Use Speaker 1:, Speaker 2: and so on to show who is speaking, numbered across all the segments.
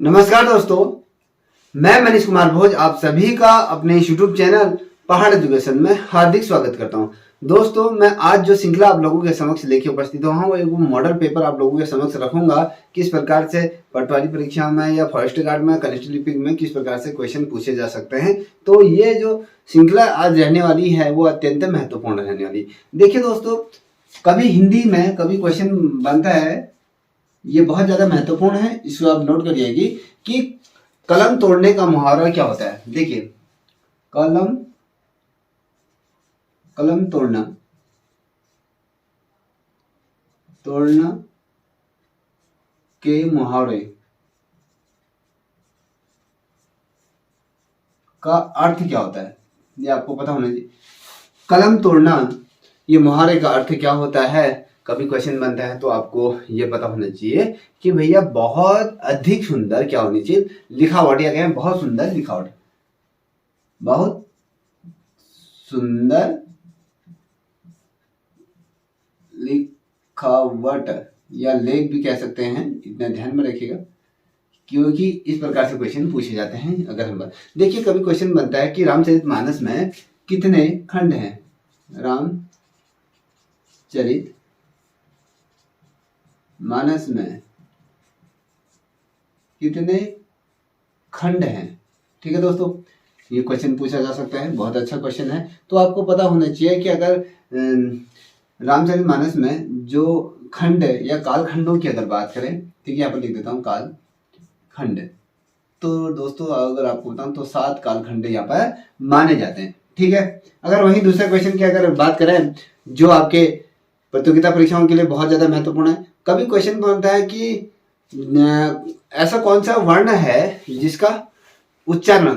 Speaker 1: नमस्कार दोस्तों, मैं मनीष कुमार भोज आप सभी का अपने यूट्यूब चैनल पहाड़ एजुकेशन में हार्दिक स्वागत करता हूं। दोस्तों, मैं आज जो श्रृंखला आप लोगों के समक्ष लेके उपस्थित हुआ हूं, एक मॉडल पेपर आप लोगों के समक्ष रखूंगा। किस प्रकार से पटवारी परीक्षा में या फॉरेस्ट गार्ड में, कनिष्ठ लिपिक में किस प्रकार से क्वेश्चन पूछे जा सकते हैं। तो ये जो श्रृंखला आज रहने वाली है वो अत्यंत महत्वपूर्ण रहने वाली। देखिए दोस्तों, कभी हिंदी में कभी क्वेश्चन बनता है, ये बहुत ज्यादा महत्वपूर्ण है, इसको आप नोट करिएगी कि कलम तोड़ने का मुहावरा क्या होता है। देखिए, कलम कलम तोड़ना तोड़ना के मुहावरे का अर्थ क्या होता है, ये आपको पता होना चाहिए। कलम तोड़ना, ये मुहावरे का अर्थ क्या होता है, कभी क्वेश्चन बनता है तो आपको ये पता होना चाहिए कि भैया बहुत अधिक सुंदर क्या होनी चाहिए, लिखावट, या कहें बहुत सुंदर लिखावट, बहुत सुंदर लिखावट या लेख भी कह सकते हैं, इतना ध्यान में रखिएगा क्योंकि इस प्रकार से क्वेश्चन पूछे जाते हैं। अगर हम देखिए, कभी क्वेश्चन बनता है कि रामचरितमानस में कितने खंड हैं, रामचरित मानस में कितने खंड हैं। ठीक है दोस्तों, ये क्वेश्चन पूछा जा सकता है, बहुत अच्छा क्वेश्चन है। तो आपको पता होना चाहिए कि अगर रामचरितमानस में जो खंड या काल खंडों की अगर बात करें, ठीक है, यहाँ पर लिख देता हूँ काल खंड। तो दोस्तों, अगर आपको बताऊं तो 7 काल खंड यहाँ पर माने जाते हैं। ठीक है, अगर वहीं दूसरे क्वेश्चन की अगर बात करें जो आपके प्रतियोगिता परीक्षाओं के लिए बहुत ज्यादा महत्वपूर्ण है, कभी क्वेश्चन बनता है कि ऐसा कौन सा वर्ण है जिसका उच्चारण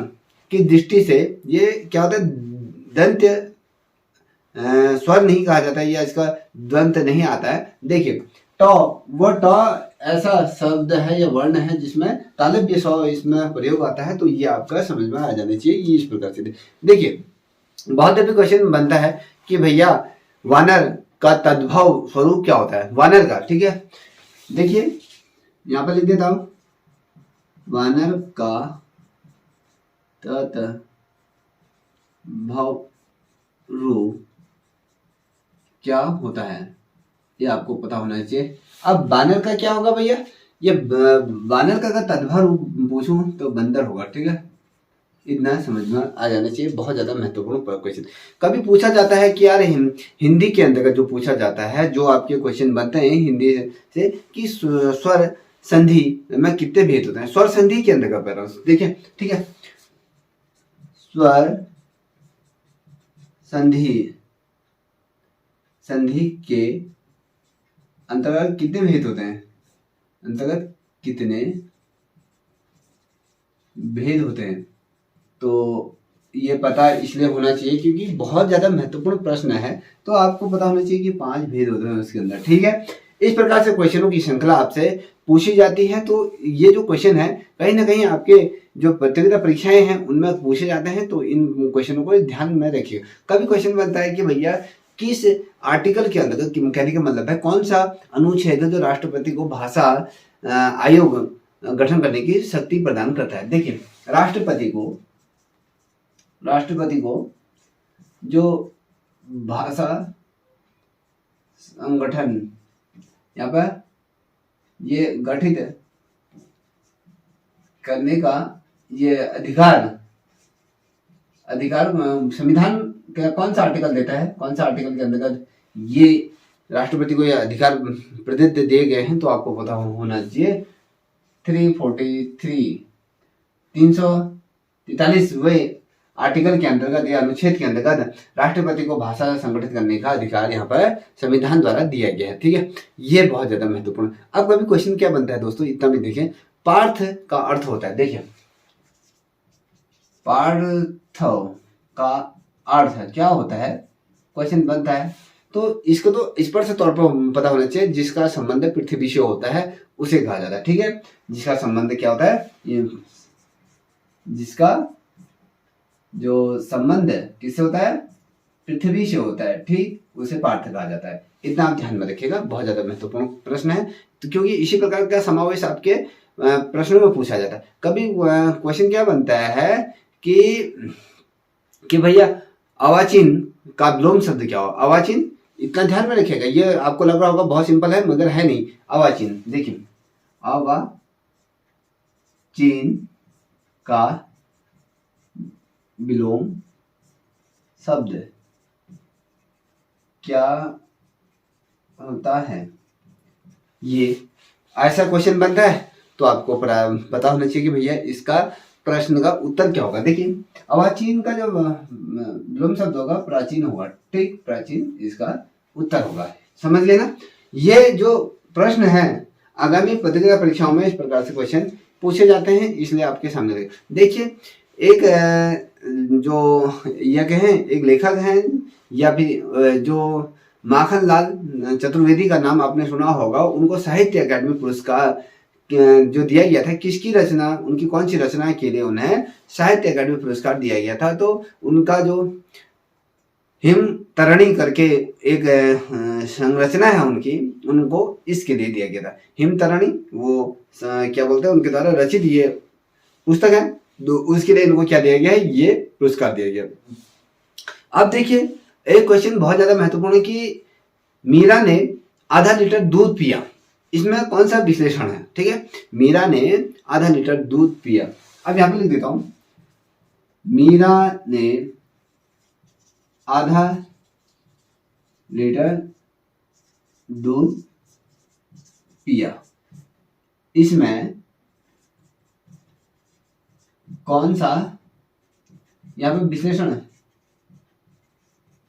Speaker 1: की दृष्टि से ये क्या होता है, दंत्य स्वर नहीं कहा जाता है या इसका द्वंत नहीं आता है। देखिए, ट, वो ट ऐसा शब्द है या वर्ण है जिसमें तालव्य स्वर इसमें प्रयोग आता है, तो ये आपका समझ में आ जाना चाहिए। ये इस प्रकार से देखिए, बहुत दफे क्वेश्चन बनता है कि भैया वानर का तद्भव स्वरूप क्या होता है, वानर का। ठीक है, देखिए यहां पर लिख देता हूं, वानर का तद्भव रूप क्या होता है, ये आपको पता होना चाहिए। अब बानर का क्या होगा भैया, ये बानर का अगर तद्भव रूप पूछूं तो बंदर होगा। ठीक है, इतना समझ में आ जाना चाहिए, बहुत ज्यादा महत्वपूर्ण क्वेश्चन। कभी पूछा जाता है कि यार हिंदी के अंतर्गत जो पूछा जाता है, जो आपके क्वेश्चन बनते हैं हिंदी से कि स्वर संधि में कितने भेद होते हैं, स्वर संधि के अंतर्गत कर रहा हूं। देखिए, ठीक है, स्वर संधि के अंतर्गत कितने भेद होते हैं, अंतर्गत कितने भेद होते हैं। तो ये पता इसलिए होना चाहिए क्योंकि बहुत ज्यादा महत्वपूर्ण प्रश्न है, तो आपको पता होना चाहिए कि 5 भेद होते हैं उसके अंदर। ठीक है, इस प्रकार से क्वेश्चनों की श्रृंखला आपसे पूछी जाती है। तो ये जो क्वेश्चन है कहीं ना कहीं आपके जो प्रतियोगिता परीक्षाएं हैं उनमें पूछे जाते हैं, तो इन क्वेश्चनों को ध्यान में रखिए। कभी क्वेश्चन बनता है कि भैया किस आर्टिकल के अंतर्गत, कहने का मतलब है कौन सा अनुच्छेद जो राष्ट्रपति को भाषा आयोग गठन करने की शक्ति प्रदान करता है। देखिए, राष्ट्रपति को जो भाषा संगठन यहाँ पर ये गठित करने का ये अधिकार संविधान का कौन सा आर्टिकल देता है, कौन सा आर्टिकल के अंतर्गत ये राष्ट्रपति को ये अधिकार प्रदत्त दिए गए हैं, तो आपको पता होना चाहिए 343 आर्टिकल के अंतर्गत या अनुच्छेद के अंतर्गत राष्ट्रपति को भाषा संगठित करने का अधिकार यहाँ पर संविधान द्वारा दिया गया है। ठीक है, ये बहुत ज्यादा महत्वपूर्ण। अब कभी क्वेश्चन क्या बनता है दोस्तों, इतना भी देखें, पार्थ का अर्थ होता है। देखिए, पार्थ का अर्थ क्या होता है, क्वेश्चन बनता है तो इसको तो स्पष्ट तौर पर पता होना चाहिए, जिसका संबंध पृथ्वी से होता है उसे कहा जाता है। ठीक है, जिसका संबंध क्या होता है, जिसका जो संबंध किससे होता है, पृथ्वी से होता है, ठीक, उसे पार्थ कहा जाता है। इतना आप ध्यान में रखिएगा, बहुत ज्यादा महत्वपूर्ण प्रश्न है। तो क्योंकि इसी प्रकार का समावेश आपके प्रश्नों में पूछा जाता है। कभी क्वेश्चन क्या बनता है कि भैया अवाचीन का विलोम शब्द क्या हो। अवाचीन इतना ध्यान में रखिएगा, ये आपको लग रहा होगा बहुत सिंपल है मगर है नहीं। अवाचीन देखिए, अवाचीन का विलोम शब्द क्या होता है। ये ऐसा क्वेश्चन बनता है तो आपको पता होना चाहिए कि भैया इसका प्रश्न का उत्तर क्या होगा। देखिए अवाचीन का जो विलोम शब्द होगा प्राचीन होगा, ठीक, प्राचीन इसका उत्तर होगा। समझ गए ना। ये जो प्रश्न है आगामी प्रतियोगिता परीक्षाओं में इस प्रकार से क्वेश्चन पूछे जाते हैं, इसलिए आपके सामने देखिए एक जो यह कहें एक लेखक हैं या फिर जो माखन लाल चतुर्वेदी का नाम आपने सुना होगा, उनको साहित्य अकादमी पुरस्कार जो दिया गया था, किसकी रचना, उनकी कौन सी रचना के लिए उन्हें साहित्य अकादमी पुरस्कार दिया गया था। तो उनका जो हिम तरणी करके एक संरचना है उनकी, उनको इसके लिए दिया गया था। हिम तरणी वो क्या बोलते हैं, उनके द्वारा रचित ये पुस्तक है, तो उसके लिए इनको क्या दिया गया है, ये पुरस्कार दिया गया। अब देखिए एक क्वेश्चन बहुत ज्यादा महत्वपूर्ण है कि मीरा ने आधा लीटर दूध पिया, इसमें कौन सा विश्लेषण है। ठीक है, मीरा ने आधा लीटर दूध पिया। अब यहां पे लिख देता हूं, मीरा ने आधा लीटर दूध पिया, इसमें कौन सा, यहाँ पे विश्लेषण है,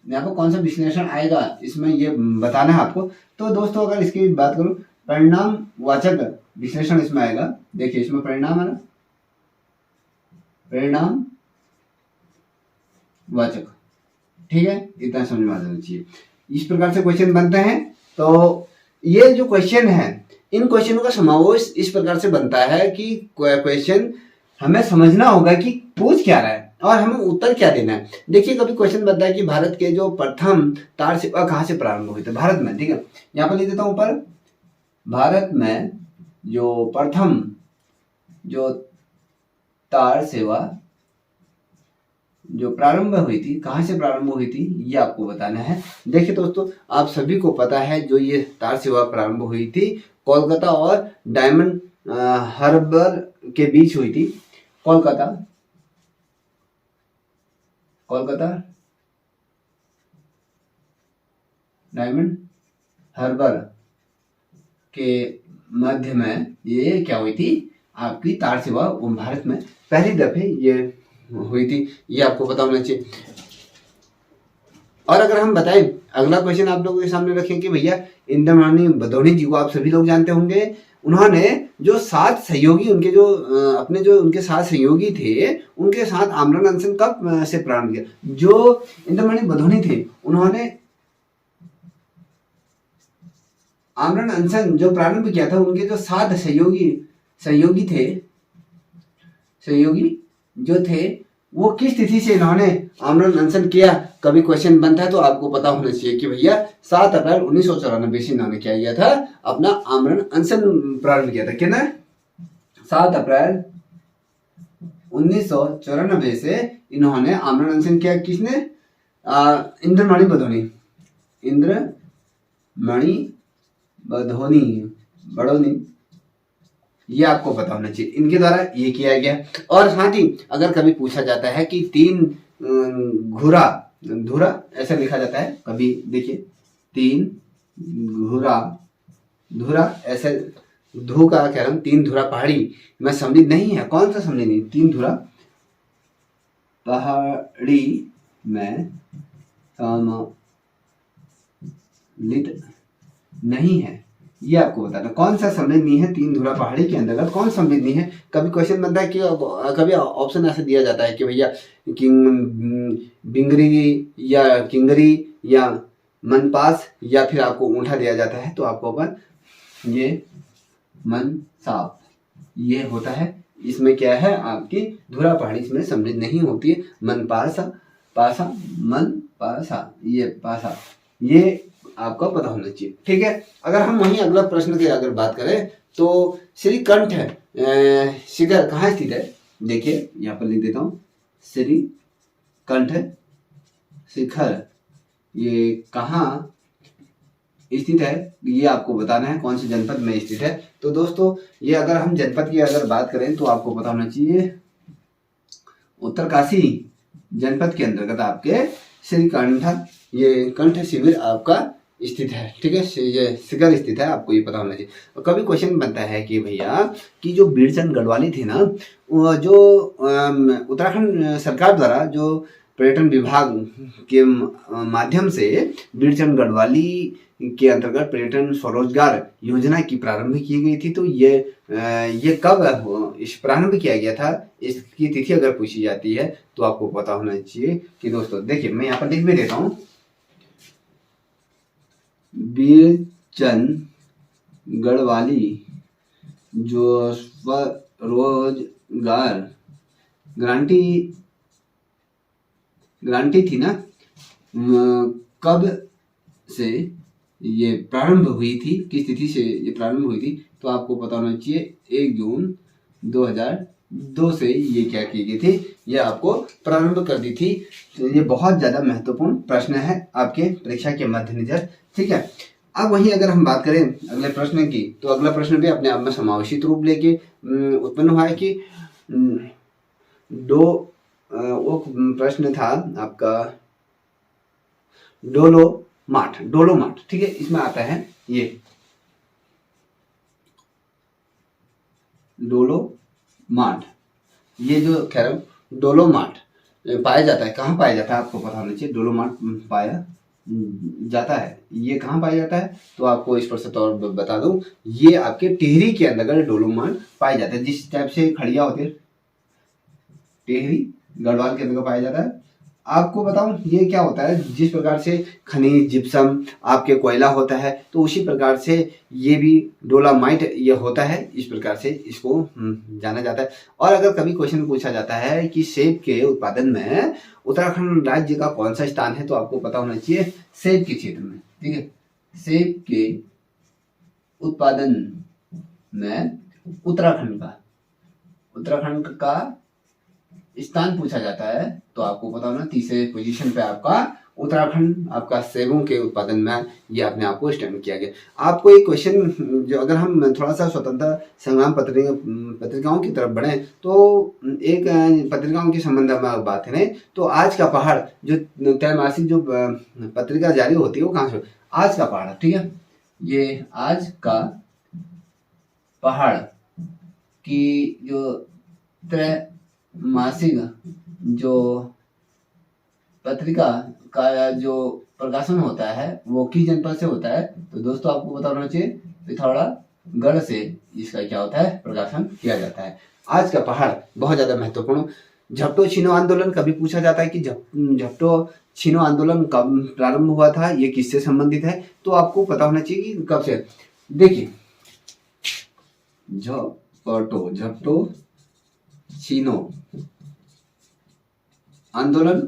Speaker 1: यहाँ पर कौन सा विश्लेषण आएगा इसमें ये बताना है आपको। तो दोस्तों अगर इसकी बात करूं, परिणाम वाचक विश्लेषण इसमें आएगा। देखिए इसमें परिणाम है ना, परिणाम वाचक, ठीक है, इतना समझ में आ जाना चाहिए। इस प्रकार से क्वेश्चन बनते हैं। तो ये जो क्वेश्चन है, इन क्वेश्चनों का समावेश इस प्रकार से बनता है कि क्वेश्चन हमें समझना होगा कि पूछ क्या रहा है और हमें उत्तर क्या देना है। देखिए कभी क्वेश्चन बनता है कि भारत के जो प्रथम तार सेवा कहाँ से प्रारंभ हुई थी, भारत में, ठीक है, यहाँ पर लिख देता हूं ऊपर, भारत में जो प्रथम जो तार सेवा जो प्रारंभ हुई थी, कहाँ से प्रारंभ हुई थी, ये आपको बताना है। देखिए दोस्तों आप सभी को पता है जो ये तार सेवा प्रारंभ हुई थी कोलकाता और डायमंड हार्बर के बीच हुई थी। कोलकाता डायमंड हार्बर के मध्य में ये क्या हुई थी, आपकी तार सेवा भारत में पहली दफे ये हुई थी, ये आपको पता होना चाहिए। और अगर हम बताएं, अगला क्वेश्चन आप लोगों के सामने रखें कि भैया इंद्रमणि बडौनी जी को आप सभी लोग जानते होंगे, उन्होंने जो 7 सहयोगी उनके जो अपने जो उनके 7 सहयोगी थे, उनके साथ आमरण अनशन कब से प्रारंभ किया। जो इंद्रमणि बडौनी थे उन्होंने आमरण अनशन जो प्रारंभ किया था, उनके जो 7 सहयोगी जो थे वो किस तिथि से इन्होंने आमरण अनशन किया। कभी क्वेश्चन बनता है तो आपको पता होना चाहिए कि भैया 7 अप्रैल 1994 से इन्होंने क्या किया था, अपना आमरण अनशन प्रारंभ किया था। कितना, 7 अप्रैल 1994 से इन्होंने आमरण अनशन किया। किसने, इंद्रमणि बडौनी, ये आपको पता होना चाहिए, इनके द्वारा ये किया गया। और साथ ही अगर कभी पूछा जाता है कि 3 धुरा ऐसा लिखा जाता है, कभी देखिए 3 धुरा ऐसे, धू का कह रहा हूं, 3 धुरा पहाड़ी में सम्मिलित नहीं है। कौन सा सम्मिलित नहीं, 3 धुरा पहाड़ी में सम्मिलित नहीं है, ये आपको बताना कौन सा सम्मिलित नहीं है। 3 धुरा पहाड़ी के अंतर्गत कौन सम्मिलित नहीं है। कभी क्वेश्चन बनता है कि कभी ऑप्शन ऐसे दिया जाता है कि भैया बिंगरी या किंगरी या मनपास, या फिर आपको ऊंठा दिया जाता है तो आपको अपन ये मनसाप ये होता है। इसमें क्या है, आपकी धुरा पहाड़ी इसमें सम्मिलित नहीं होती है। मनपासा ये पासा, ये आपको पता होना चाहिए, ठीक है। अगर हम वहीं अगला प्रश्न की अगर बात करें तो श्रीकंठ शिखर कहाँ स्थित है? देखिए यहाँ पर लिख देता हूँ, श्री कंठ शिखर ये कहाँ स्थित है, ये आपको बताना है कौन से जनपद में स्थित है। तो दोस्तों ये अगर हम जनपद की अगर बात करें तो आपको पता होना चाहिए उत्तरकाशी जनपद के अंतर्गत आपके श्री कंठ ये कंठ शिविर आपका स्थित है। ठीक है, ये शिखर स्थित है, आपको ये पता होना चाहिए। और कभी क्वेश्चन बनता है कि भैया कि जो बीरचंद गढ़वाली थे ना, जो उत्तराखंड सरकार द्वारा जो पर्यटन विभाग के माध्यम से बीरचंद गढ़वाली के अंतर्गत पर्यटन स्वरोजगार योजना की प्रारंभ की गई थी। तो ये कब इस प्रारंभ किया गया था, इसकी तिथि अगर पूछी जाती है तो आपको पता होना चाहिए कि दोस्तों देखिए मैं यहाँ पर लिख भी देता हूँ, बीरचंद गढ़वाली जो स्वरोजगार गारंटी थी ना, कब से ये प्रारंभ हुई थी, किस तिथि से ये प्रारंभ हुई थी, तो आपको पता होना चाहिए 1 जून 2002 से ये क्या की गई थी, ये आपको प्रारंभ कर दी थी। तो ये बहुत ज़्यादा महत्वपूर्ण प्रश्न है आपके परीक्षा के मद्देनजर। ठीक है, अब वहीं अगर हम बात करें अगले प्रश्न की, तो अगला प्रश्न भी अपने आप में समावेशित रूप लेके उत्पन्न हुआ है कि वो प्रश्न था आपका डोलोमार्ट। ठीक है, इसमें आता है ये डोलोमार्ट, ये जो कह रहा हूँ डोलोमार्ट पाया जाता है, कहाँ पाया जाता है आपको पता होना चाहिए। डोलोमार्ट पाया जाता है, ये कहाँ पाया जाता है, तो आपको इस पर से तौर बता दूं, ये आपके टिहरी के अंदर डोलोमार्ट पाया जाता है। जिस टाइप से खड़िया होती है टिहरी गढ़वाल के अंदर पाया जाता है। आपको बताऊं ये क्या होता है, जिस प्रकार से खनिज जिप्सम आपके कोयला होता है, तो उसी प्रकार से ये भी डोलामाइट ये होता है, इस प्रकार से इसको जाना जाता है। और अगर कभी क्वेश्चन पूछा जाता है कि सेब के उत्पादन में उत्तराखंड राज्य का कौन सा स्थान है, तो आपको पता होना चाहिए सेब के क्षेत्र में। ठीक है, सेब के उत्पादन में उत्तराखंड का स्थान पूछा जाता है, तो आपको पता होना तीसरे पोजीशन पे आपका उत्तराखंड आपका सेबों के उत्पादन में ये अपने आप को स्टैंड किया गया। आपको एक क्वेश्चन, जो अगर हम थोड़ा सा स्वतंत्रता संग्राम पत्रिकाओं की तरफ बढ़े, तो एक पत्रिकाओं के संबंध में बात करें तो आज का पहाड़ जो त्रैमासिक जो पत्रिका जारी होती है वो कहाँ से, आज का पहाड़। ठीक है, ये आज का पहाड़ की जो त्रैमासिक जो पत्रिका का जो प्रकाशन होता है वो किस जनपद से होता है, तो दोस्तों आपको पता होना चाहिए पिथौरागढ़ से इसका क्या होता है, प्रकाशन किया जाता है। आज का पहाड़ बहुत ज्यादा महत्वपूर्ण। झपटो छीनो आंदोलन कभी पूछा जाता है कि झपटो छीनो आंदोलन कब प्रारंभ हुआ था, ये किससे संबंधित है, तो आपको पता होना चाहिए कि कब से। देखिए झपटो छीनो आंदोलन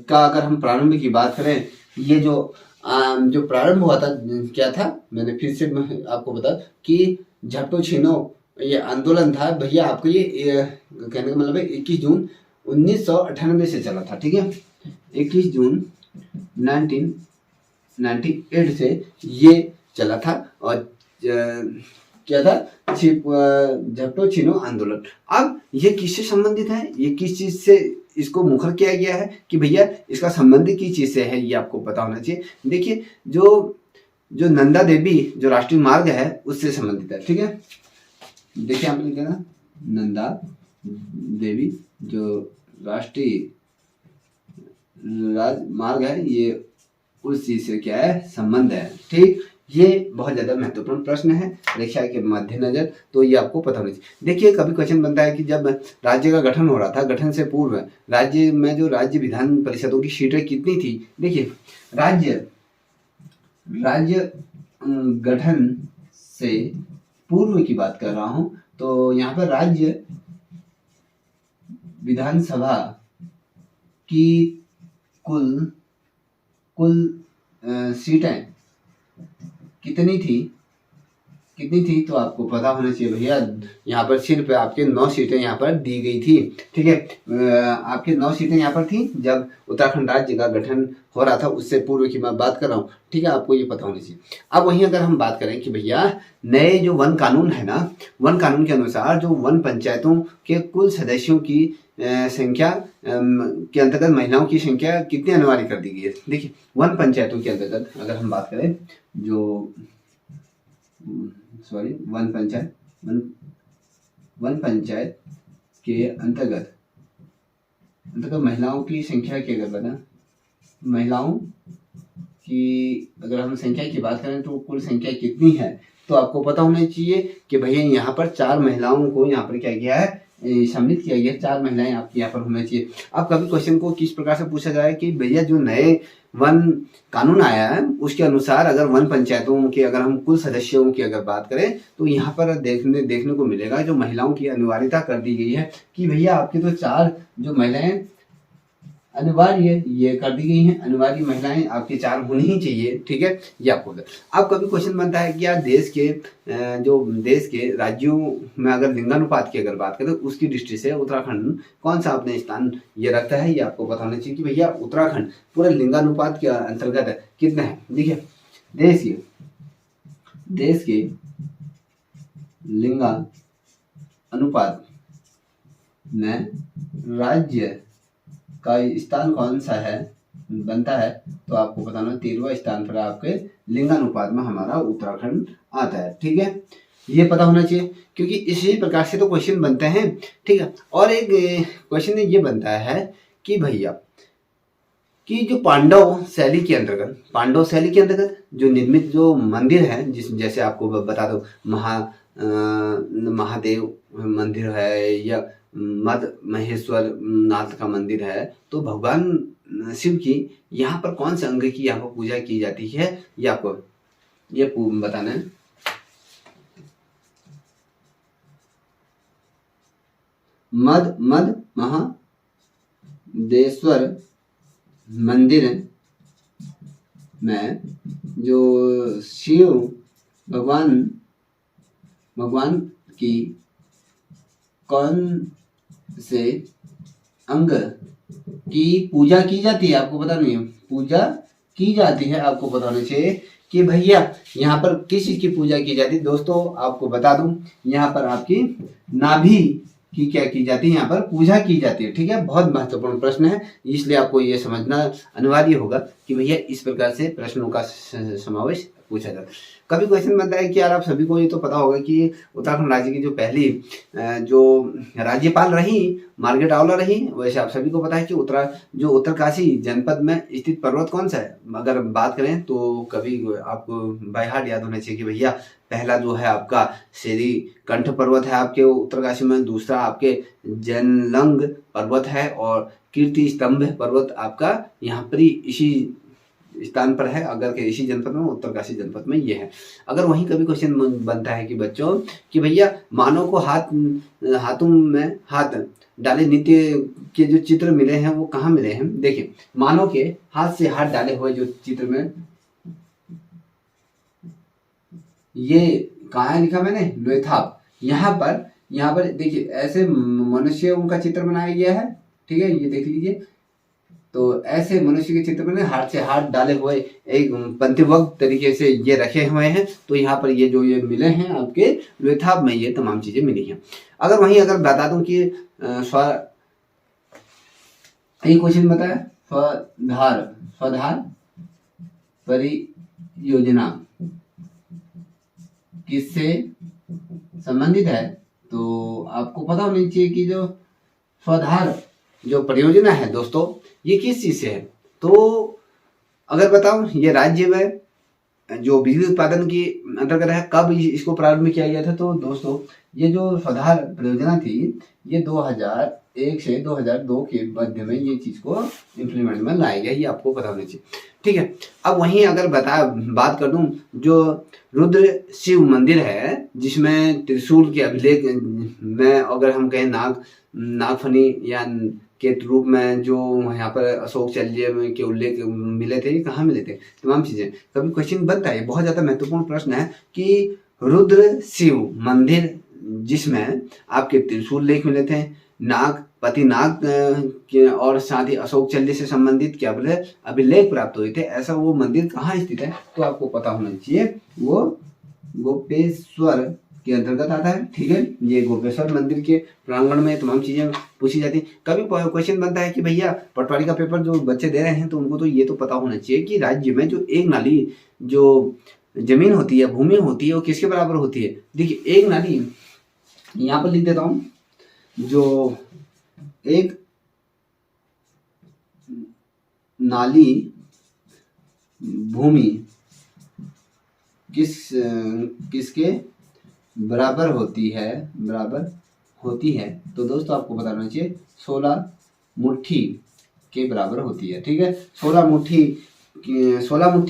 Speaker 1: का अगर हम प्रारंभ की बात करें, ये जो प्रारंभ हुआ था क्या था, मैंने फिर से आपको बता कि झपटो छीनो ये आंदोलन था भैया, आपको ये कहने का मतलब है 21 जून 1998 से चला था। ठीक है, 21 जून 1998 से ये चला था। और क्या था, झपटो छीनो आंदोलन। अब ये किससे संबंधित है, ये किस चीज से इसको मुखर किया गया है कि भैया इसका संबंध किस चीज से है, ये आपको पता होना चाहिए। देखिए जो नंदा देवी जो राष्ट्रीय मार्ग है उससे संबंधित है। ठीक है, देखिए आप लिखे ना, नंदा देवी जो राष्ट्रीय मार्ग है ये उस चीज से क्या है, संबंध है। ठीक, ये बहुत ज्यादा महत्वपूर्ण प्रश्न है परीक्षा के मद्देनजर, तो ये आपको पता होना चाहिए। देखिए कभी क्वेश्चन बनता है कि जब राज्य का गठन हो रहा था, गठन से पूर्व राज्य में जो राज्य विधान परिषदों की सीटें कितनी थी। देखिए राज्य गठन से पूर्व की बात कर रहा हूं, तो यहाँ पर राज्य विधानसभा की कुल सीटें कितनी थी, कितनी थी, तो आपको पता होना चाहिए भैया, यहाँ पर सिर्फ आपके 9 सीटें यहाँ पर दी गई थी। ठीक है, आपके 9 सीटें यहाँ पर थी जब उत्तराखंड राज्य का गठन हो रहा था, उससे पूर्व की मैं बात कर रहा हूँ। ठीक है, आपको ये पता होना चाहिए। अब वहीं अगर हम बात करें कि भैया नए जो वन कानून है ना, वन कानून के अनुसार जो वन पंचायतों के कुल सदस्यों की संख्या के अंतर्गत महिलाओं की संख्या कितनी अनिवार्य कर दी गई है। देखिए, वन पंचायतों के अंतर्गत अगर हम बात करें, जो वन पंचायत के अंतर्गत महिलाओं की संख्या की अगर बता, महिलाओं की अगर हम संख्या की बात करें तो कुल संख्या कितनी है, तो आपको पता होना चाहिए कि भैया यहाँ पर 4 महिलाओं को यहाँ पर क्या किया है, सम्मिलित किया गया। 4 महिलाएं आपकी यहाँ पर होनी चाहिए। अब कभी क्वेश्चन को किस प्रकार से पूछा जाए कि भैया जो नए वन कानून आया है उसके अनुसार अगर वन पंचायतों के अगर हम कुल सदस्यों की अगर बात करें तो यहाँ पर देखने को मिलेगा जो महिलाओं की अनिवार्यता कर दी गई है कि भैया आपके तो 4 जो महिलाएं अनिवार्य ये कर दी गई हैं, अनिवार्य महिलाएं आपके 4 होनी ही चाहिए। ठीक है, ये आपको। अब कभी क्वेश्चन बनता है कि यार देश के राज्यों में अगर लिंगानुपात की अगर बात करें उसकी दृष्टि से उत्तराखंड कौन सा अपने स्थान ये रखता है, ये आपको पता होना चाहिए कि भैया उत्तराखंड पूरे लिंगानुपात के अंतर्गत कितना है। देखिए, देश के लिंगानुपात में राज्य का स्थान कौन सा है बनता है, तो आपको बताना 13वां स्थान पर आपके लिंगानुपात में हमारा उत्तराखंड आता है। ठीक है, ये पता होना चाहिए क्योंकि इसी प्रकार से तो क्वेश्चन बनते हैं। ठीक है, और एक क्वेश्चन ये बनता है कि भैया कि जो पांडव शैली के अंतर्गत जो निर्मित जो मंदिर है, जैसे आपको बता दो महादेव मंदिर है या मद महेश्वर नाथ का मंदिर है, तो भगवान शिव की यहाँ पर कौन से अंग की यहाँ पर पूजा की जाती है, ये आपको ये बताना है। मद महादेश्वर मंदिर में जो शिव भगवान की कौन से अंग की पूजा की जाती है, आपको पता नहीं है, पूजा की जाती है। आपको पता होना चाहिए कि भैया यहाँ पर किस चीज की पूजा की जाती है। दोस्तों आपको बता दूं, यहाँ पर आपकी नाभि की क्या की जाती है, यहाँ पर पूजा की जाती है। ठीक है, बहुत महत्वपूर्ण प्रश्न है, इसलिए आपको ये समझना अनिवार्य होगा कि भैया इस प्रकार से प्रश्नों का समावेश पूछा जाता है। कभी क्वेश्चन बनता है कि यार आप सभी को ये तो पता होगा कि उत्तराखंड राज्य की जो पहली जो राज्यपाल रही मार्गारेट आउला रही, वैसे आप सभी को पता है कि उत्तरकाशी जनपद में स्थित पर्वत कौन सा है। अगर बात करें तो कभी आपको बाय हार्ट याद होना चाहिए कि भैया पहला जो है आपका श्री कंठ पर्वत है आपके उत्तरकाशी में, दूसरा आपके जनलंग पर्वत है और कीर्ति स्तंभ पर्वत आपका यहाँ पर इसी स्थान पर है। अगर के इसी जनपद में उत्तरकाशी जनपद में ये है। अगर वहीं कभी क्वेश्चन बनता है कि बच्चों कि भैया मानव को हाथों में हाथ डाले नृत्य के जो चित्र मिले हैं वो कहाँ मिले हैं। देखिए, मानव के हाथ से हाथ डाले हुए जो चित्र में ये कहाँ लिखा मैंने, लोथाप। यहाँ पर देखिए ऐसे मनुष्यों का चित्र बनाया गया है। ठीक है, ये देख लीजिए, तो ऐसे मनुष्य के चित्र में हाथ से हाथ डाले हुए एक पंक्तिबद्ध तरीके से ये रखे हुए हैं। तो यहाँ पर ये जो ये मिले हैं आपके लोथाप में ये तमाम चीजें मिली हैं। अगर बता दूं कि एक क्वेश्चन बताया, स्वधार परियोजना किससे संबंधित है, तो आपको पता होना चाहिए कि जो स्वधार जो परियोजना है दोस्तों ये किस चीज से है। तो अगर बताऊं, ये राज्य में जो बिजली उत्पादन की अंतर्गत है। कब इसको प्रारंभ किया गया था, तो दोस्तों ये जो स्वधार परियोजना थी ये 2001 से 2002 के मध्य में ये चीज को इम्प्लीमेंट में लाया गया, ये आपको पता होना चाहिए। ठीक है, अब वहीं अगर बात कर दूं, जो रुद्र शिव मंदिर है जिसमें त्रिशूल के अभिलेख में अगर हम कहें नागफनी या के रूप में जो यहाँ पर अशोक चल्य के उल्लेख मिले थे, कहाँ मिले थे, तमाम चीजें। कभी क्वेश्चन बनता है, बहुत ज्यादा महत्वपूर्ण प्रश्न है कि रुद्र शिव मंदिर जिसमें आपके त्रिशूल लेख मिले थे, नाग पति नाग और साथ ही अशोक चल्ली से संबंधित क्या बोले अभिलेख प्राप्त हुए थे, ऐसा वो मंदिर कहाँ स्थित है तो आपको पता होना चाहिए, वो गोपेश्वर के अंतर्गत आता है। ठीक है, ये गोपेश्वर मंदिर के प्रांगण में तमाम चीजें पूछी जाती। कभी क्वेश्चन बनता है कि भैया पटवारी का पेपर जो बच्चे दे रहे हैं तो उनको तो ये तो पता होना चाहिए कि राज्य में जो एक नाली जो जमीन होती है, भूमि होती है, वो किसके बराबर होती है। देखिए एक नाली, यहाँ पर लिख देता हूं, जो एक नाली भूमि किसके बराबर होती है, तो दोस्तों आपको बताना चाहिए 16 मुट्ठी के बराबर होती है। ठीक है, 16 मुट्ठी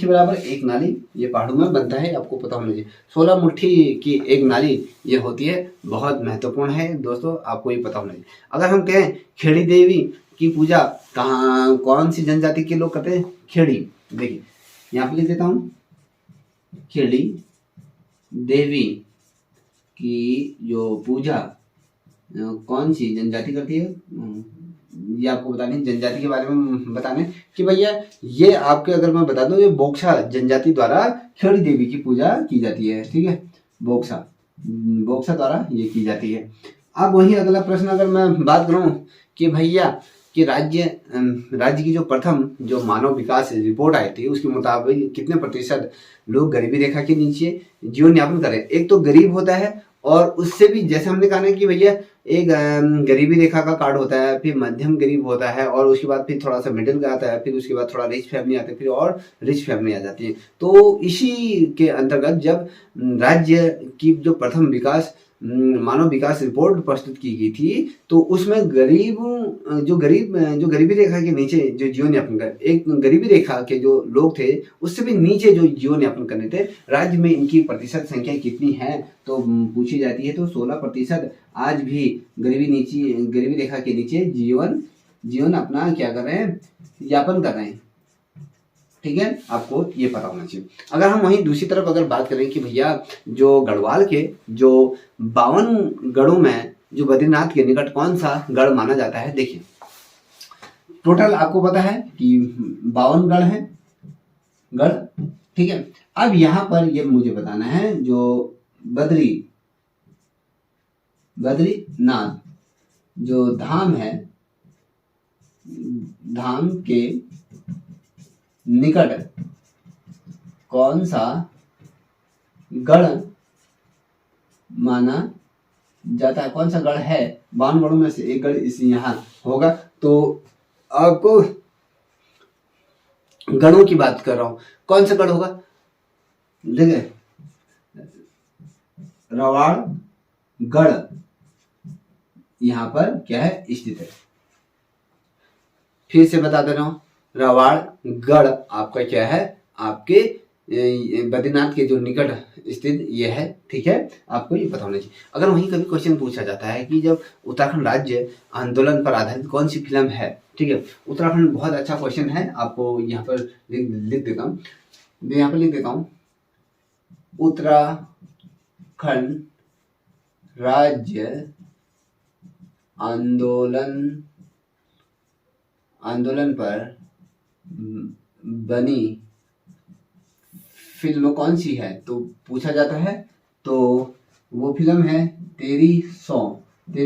Speaker 1: बराबर एक नाली, ये पहाड़ों में बनता है, आपको पता होना चाहिए। 16 मुट्ठी की एक नाली ये होती है, बहुत महत्वपूर्ण है दोस्तों, आपको ये पता होना चाहिए। अगर हम कहें खेड़ी देवी की पूजा कहाँ कौन सी जनजाति के लोग करते हैं, खेड़ी, देखिए यहाँ पे लिख देता हूँ, खेड़ी देवी की जो पूजा कौन सी जनजाति करती है, ये आपको बताने, जनजाति के बारे में बताने कि भैया ये आपके अगर मैं बता दूं, ये बोक्सा जनजाति द्वारा खेड़ी देवी की पूजा की जाती है। ठीक है, बोक्सा द्वारा ये की जाती है। अब वही अगला प्रश्न अगर मैं बात करूं कि भैया कि राज्य की जो प्रथम जो मानव विकास रिपोर्ट आई थी उसके मुताबिक कितने प्रतिशत लोग गरीबी रेखा के नीचे जीवन यापन करें। एक तो गरीब होता है और उससे भी जैसे हमने कहा ना कि भैया एक गरीबी रेखा का कार्ड होता है, फिर मध्यम गरीब होता है और उसके बाद फिर थोड़ा सा मिडिल का आता है, फिर उसके बाद थोड़ा रिच फैमिली आती है, फिर और रिच फैमिली आ जाती है। तो इसी के अंतर्गत जब राज्य की जो प्रथम विकास मानव विकास रिपोर्ट प्रस्तुत की गई थी तो उसमें जो गरीबी रेखा के नीचे जो जीवन यापन कर, एक गरीबी रेखा के जो लोग थे उससे भी नीचे जो जीवन यापन करने थे, राज्य में इनकी प्रतिशत संख्या कितनी है तो पूछी जाती है। तो 16% आज भी गरीबी रेखा के नीचे जीवन अपना क्या कर रहे हैं, यापन कर रहे हैं। ठीक है, आपको ये पता होना चाहिए। अगर हम वहीं दूसरी तरफ अगर बात करें कि भैया जो गढ़वाल के जो 52 गढ़ों में जो बद्रीनाथ के निकट कौन सा गढ़ माना जाता है, देखिए टोटल आपको पता है कि 52 गढ़ हैं गढ़। ठीक है, अब यहां पर ये मुझे बताना है जो बद्रीनाथ जो धाम है, धाम के निकट कौन सा गढ़ माना जाता है, कौन सा गढ़ है, 52 गढ़ों में से एक गढ़ इसी यहाँ होगा। तो आपको गढ़ों की बात कर रहा हूं, कौन सा गढ़ होगा, देखिए रवाड़ गढ़ यहां पर क्या है स्थित है। फिर से बता दे रहा हूं, रवाड़गढ़ आपका क्या है, आपके बद्रीनाथ के जो निकट स्थित ये है। ठीक है, आपको ये पता होना चाहिए। अगर वहीं कभी क्वेश्चन पूछा जाता है कि जब उत्तराखंड राज्य आंदोलन पर आधारित कौन सी फिल्म है, ठीक है, उत्तराखंड बहुत अच्छा क्वेश्चन है, आपको यहाँ पर लिख देता हूँ, यहाँ पर लिख देता हूँ, उत्तराखंड राज्य आंदोलन पर बनी फिल्म कौन सी है तो पूछा जाता है, तो वो फिल्म है तेरी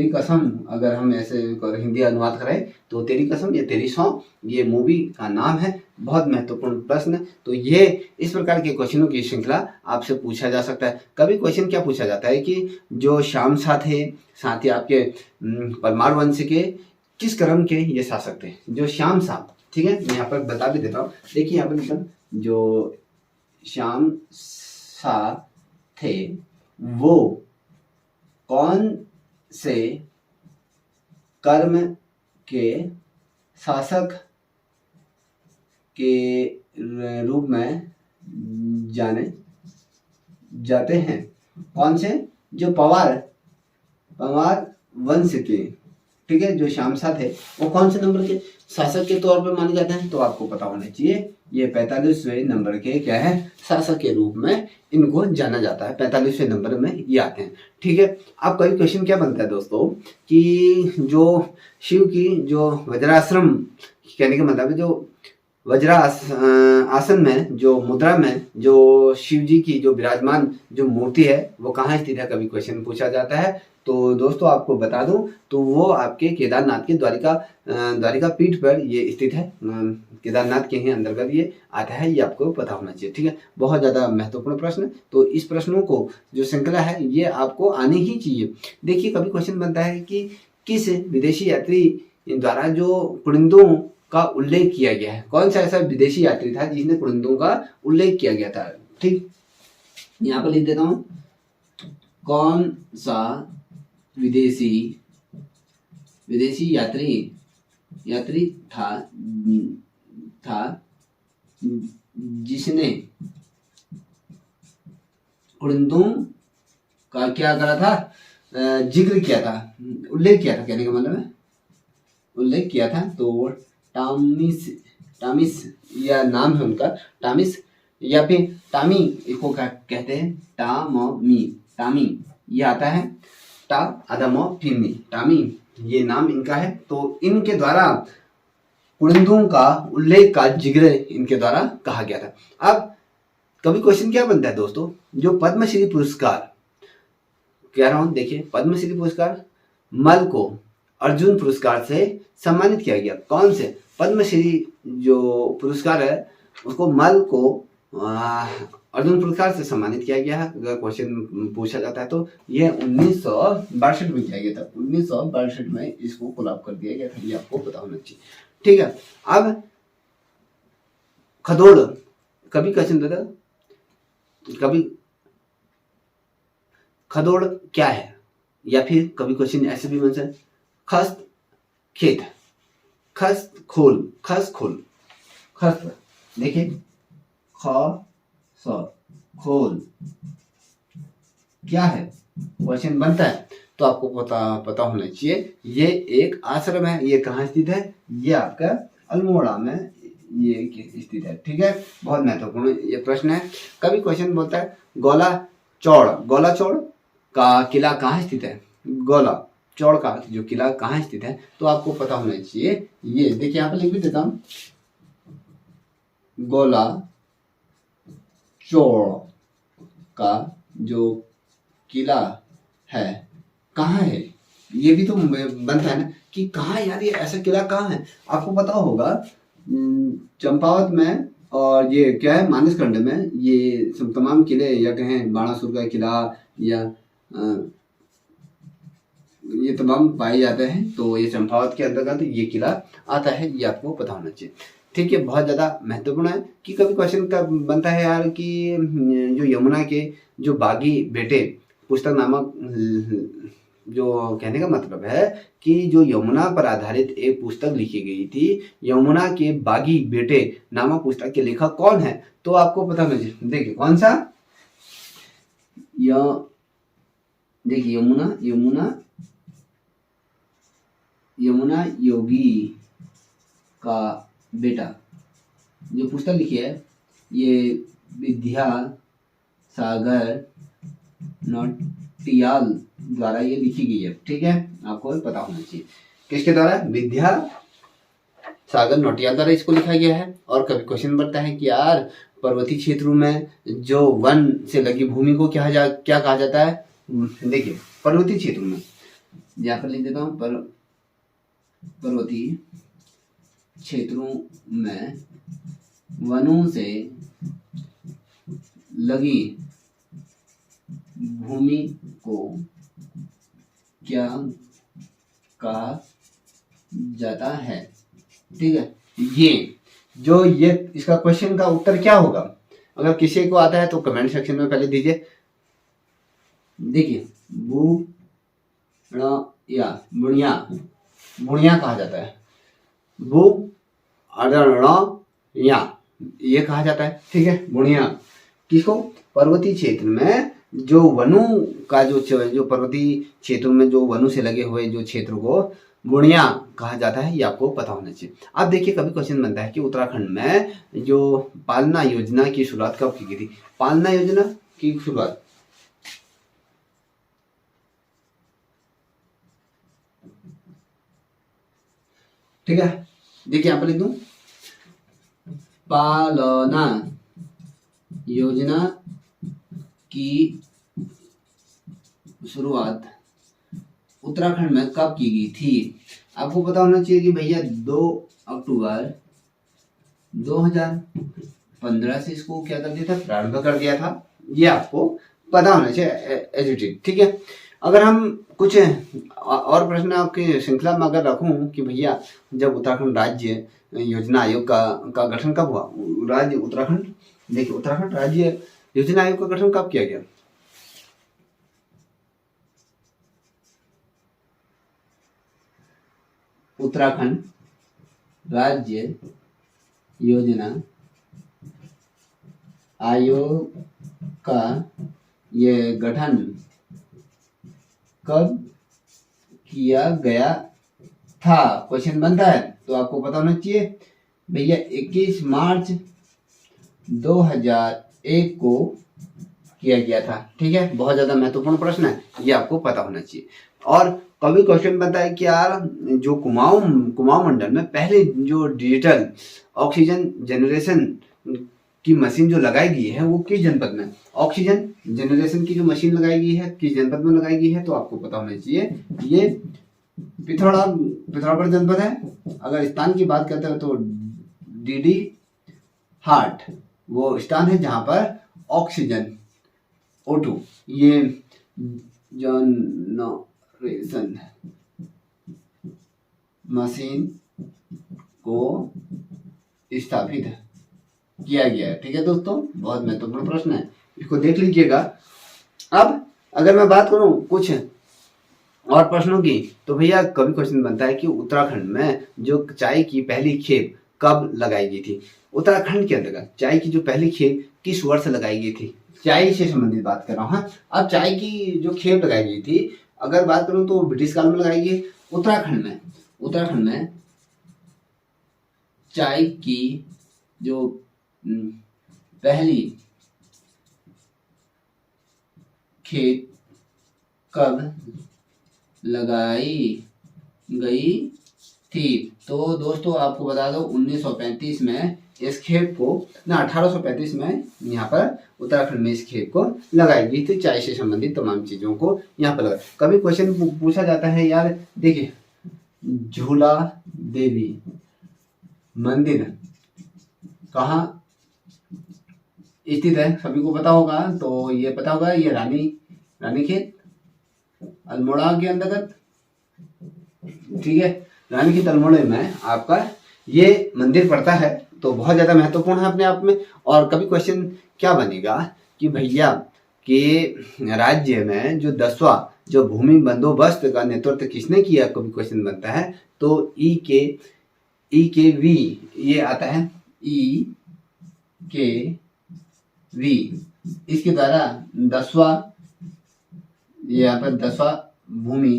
Speaker 1: कसम। अगर हम ऐसे हिंदी अनुवाद करें तो तेरी कसम या तेरी सौ, ये मूवी का नाम है। बहुत महत्वपूर्ण प्रश्न। तो ये इस प्रकार के क्वेश्चनों की श्रृंखला आपसे पूछा जा सकता है। कभी क्वेश्चन क्या पूछा जाता है कि जो श्याम शाह थे, साथ ही आपके परमार वंश के किस क्रम के ये शासक थे, जो श्याम शाह, ठीक है, मैं यहाँ पर बता भी देता हूँ। देखिए यहाँ पर जो श्याम शाह थे वो कौन से कर्म के शासक के रूप में जाने जाते हैं? कौन से? जो पवार वंश के ठीक है, जो शमशा थे वो कौन से नंबर के शासक के तौर पे माने जाते हैं, तो आपको पता होना चाहिए ये 45वें नंबर के क्या है, शासक के रूप में इनको जाना जाता है। 45वें नंबर में ये आते हैं। ठीक है, अब कई क्वेश्चन क्या बनता है दोस्तों कि जो शिव की जो वज्राश्रम कहने का मतलब है, जो आसन में जो मुद्रा में जो शिव जी की जो विराजमान जो मूर्ति है वो कहाँ स्थित है, कभी क्वेश्चन पूछा जाता है। तो दोस्तों आपको बता दूं तो वो आपके केदारनाथ के द्वारिका पीठ पर ये स्थित है। केदारनाथ के ही अंतर्गत ये आता है, ये आपको पता होना चाहिए। ठीक है, बहुत ज़्यादा महत्वपूर्ण प्रश्न। तो इस प्रश्नों को जो श्रृंखला है ये आपको आनी ही चाहिए। देखिए कभी क्वेश्चन बनता है कि किस विदेशी यात्री द्वारा जो कुड़िंदों का उल्लेख किया गया है, कौन सा ऐसा विदेशी यात्री था जिसने कुड़िंदों का उल्लेख किया गया था। ठीक, यहाँ पर लिख देता हूं, कौन सा विदेशी यात्री था जिसने कुड़िंदों का क्या करा था, जिक्र किया था, उल्लेख किया था, कहने का मतलब है उल्लेख किया था। तो टामिस या नाम है उनका टामिस, या फिर टामी इसको कहते हैं, टामी ये आता है, टा आदमो फिमी, टामी ये नाम इनका है। तो इनके द्वारा कुड़िंदों का उल्लेख का जिक्र इनके द्वारा कहा गया था। अब कभी क्वेश्चन क्या बनता है दोस्तों, जो पद्मश्री पुरस्कार कह रहा हूं, देखिए पद्मश्री पुरस्कार मल को अर्जुन पुरस्कार से सम्मानित किया गया। कौन से पद्मश्री जो पुरस्कार है उसको मल को अर्जुन पुरस्कार से सम्मानित किया गया है। अगर क्वेश्चन पूछा जाता है तो ये 1962 में किया गया था। 1962 में इसको कोलैब कर दिया गया था, ये आपको पता होना चाहिए। ठीक है, अब खदोड़ कभी क्वेश्चन देता, कभी खदोड़ क्या है, या फिर कभी क्वेश्चन ऐसे भी बन सकता, खस्त खेत, खस्त देखिए खोल क्या है, क्वेश्चन बनता है तो आपको पता होना चाहिए। ये एक आश्रम है, ये कहाँ स्थित है, ये आपका अल्मोड़ा में ये स्थित है। ठीक है, बहुत महत्वपूर्ण ये प्रश्न है। कभी क्वेश्चन बोलता है गोला चौड़ का किला कहाँ स्थित है, गोला चौड़ का जो किला कहाँ स्थित है, तो आपको पता होना चाहिए। ये देखिए यहाँ पे लिख भी देता हूं, गोला चौड़ का जो किला है कहाँ है, ये भी तो बनता है ना कि कहाँ यार, ये ऐसा किला कहाँ है। आपको पता होगा चंपावत में और ये क्या है मानसखंड में, ये तमाम किले या कहें बाणासुर का किला या ये तमाम पाए जाते हैं। तो ये चंपावत के अंतर्गत ये किला आता है, ये आपको पता होना चाहिए। ठीक है, बहुत ज़्यादा महत्वपूर्ण है कि कभी क्वेश्चन का बनता है यार कि जो यमुना के जो बागी बेटे पुस्तक नामक, जो कहने का मतलब है कि जो यमुना पर आधारित एक पुस्तक लिखी गई थी, यमुना के बागी बेटे नामक पुस्तक के लेखक कौन है, तो आपको पता होना चाहिए। देखिए कौन सा, देखिए यमुना योगी का बेटा जो पुस्तक लिखी है, ये विद्यासागर नौटियाल द्वारा ये लिखी गई है। ठीक है, आपको पता होना चाहिए किसके द्वारा, विद्यासागर नौटियाल द्वारा इसको लिखा गया है। और कभी क्वेश्चन बनता है कि यार पर्वतीय क्षेत्रों में जो वन से लगी भूमि को क्या कहा जाता है। देखिए पर्वतीय क्षेत्रों में, यहाँ पर लिख देता हूँ, पर्वतीय क्षेत्रों में वनों से लगी भूमि को क्या कहा जाता है। ठीक है, ये इसका क्वेश्चन का उत्तर क्या होगा, अगर किसी को आता है तो कमेंट सेक्शन में पहले दीजिए। देखिए बुढ़िया कहा जाता है, ये कहा जाता है। ठीक है, बुढ़िया किसको, पर्वतीय क्षेत्र में जो वनों का जो पर्वतीय क्षेत्रों में जो वनों से लगे हुए जो क्षेत्र को गुणिया कहा जाता है, ये आपको पता होना चाहिए। अब देखिए कभी क्वेश्चन बनता है कि उत्तराखंड में जो पालना योजना की शुरुआत कब की गई थी। पालना योजना की शुरुआत ठीक है, देखिए यहाँ पर लिख दूं, पालना योजना की शुरुआत उत्तराखंड में कब की गई थी। आपको पता होना चाहिए कि भैया 2 अक्टूबर 2015 से इसको क्या कर दिया था, प्रारंभ कर दिया था। ये आपको पता होना चाहिए एज इट इज, ठीक है। अगर हम कुछ और प्रश्न आपके श्रृंखला में अगर रखूं कि भैया जब उत्तराखंड राज्य योजना आयोग का गठन कब हुआ, राज्य उत्तराखंड, देखिए उत्तराखंड राज्य योजना आयोग का गठन कब किया गया। उत्तराखंड राज्य योजना आयोग का ये गठन कब किया गया था, क्वेश्चन बनता है तो आपको पता होना चाहिए भैया 21 मार्च 2001 को किया गया था, ठीक है। बहुत ज्यादा महत्वपूर्ण प्रश्न है, ये आपको पता होना चाहिए। और कभी क्वेश्चन बनता है कि यार जो कुमाऊं मंडल में पहले जो डिजिटल ऑक्सीजन जनरेशन की मशीन जो लगाई गई है वो किस जनपद में, ऑक्सीजन जनरेशन की जो मशीन लगाई गई है किस जनपद में लगाई गई है, तो आपको पता होना चाहिए ये पिथौरागढ़ जनपद है। अगर स्थान की बात करते हैं तो डीडी हार्ट वो स्थान है जहां पर ऑक्सीजन O2 ये जनरेशन मशीन को स्थापित किया गया है, ठीक है दोस्तों। बहुत महत्वपूर्ण प्रश्न है, इसको देख लीजिएगा। अब अगर मैं बात करूं कुछ और प्रश्नों की, तो भैया कभी क्वेश्चन बनता है कि उत्तराखंड में जो चाय की पहली खेप कब लगाई गई थी। उत्तराखंड के अंतर्गत चाय की जो पहली खेप किस वर्ष लगाई गई थी, चाय से संबंधित बात कर रहा हूँ। अब चाय की जो खेप लगाई गई थी अगर बात करूं तो ब्रिटिश काल में लगाई गई। उत्तराखंड में चाय की जो पहली खेप कब लगाई गई थी, तो दोस्तों आपको बता दो 1935 में इस खेप को ना 1835 में यहाँ पर उत्तराखंड में इस खेप को लगाई गई थी। चाय से संबंधित तमाम चीजों को यहाँ पर लगा। कभी क्वेश्चन पूछा जाता है यार देखिए झूला देवी मंदिर कहाँ स्थित है, सभी को पता होगा। तो ये पता होगा ये रानीखेत अल्मोड़ा के अंतर्गत, ठीक है। रानीखेत अल्मोड़ा में आपका ये मंदिर पड़ता है, तो बहुत ज्यादा महत्वपूर्ण है अपने आप में। और कभी क्वेश्चन क्या बनेगा कि भैया के राज्य में जो 10वां जो भूमि बंदोबस्त का नेतृत्व किसने किया, कभी क्वेश्चन बनता है तो EKV ये आता है, EKV इसके द्वारा 10वां यहाँ पर 10वां भूमि